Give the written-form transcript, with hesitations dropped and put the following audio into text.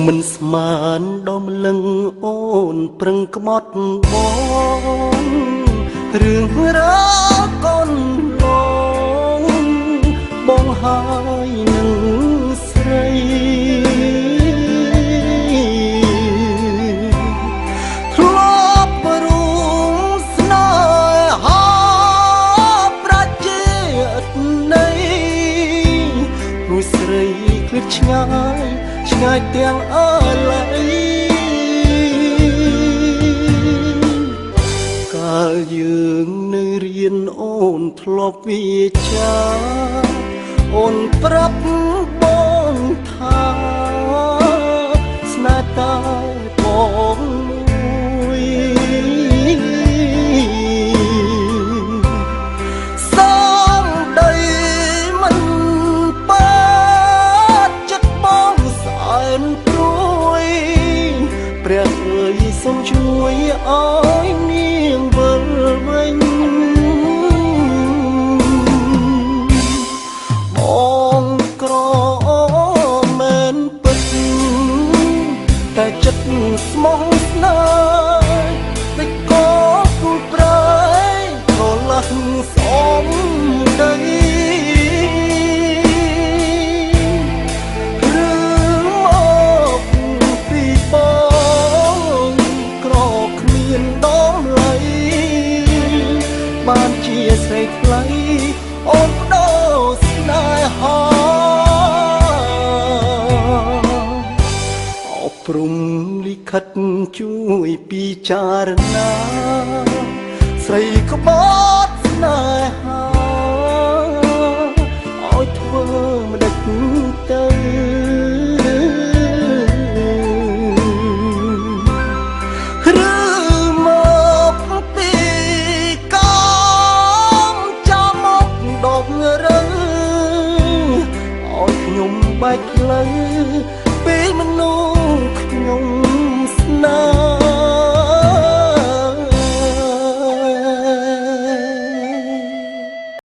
មិនស្មានដំលឹងអូនប្រឹងក្បត់បងរឿងរ៉ាវកូនឡងបងហើយនឹងស្រីធ្លាប់រួមស្នេហាប្រជាន័យនោះស្រីឃ្លៀតឆ្ងាយឆ្ងាយទាំងអល័យកាលយើងនៅរៀនអូនធ្លាប់វាចាអូនប្រាប់បងថាស្នេហ៍តែបងមួយសំដីមិនបាត់ចិត្តបងស្អែនព្រួយព្រះអើយសូមជួយឲ្យនាងវិលវិញបងក្រមែនពិតតែចិត្តស្មោះស្នេហ៍តែក៏គូប្រែក៏លះសំដីបានជាស្រីថ្លៃអូនបដូរស្នេហាអប់រំលិខិតជួយពិចារណាស្រីក្បត់ស្នេហា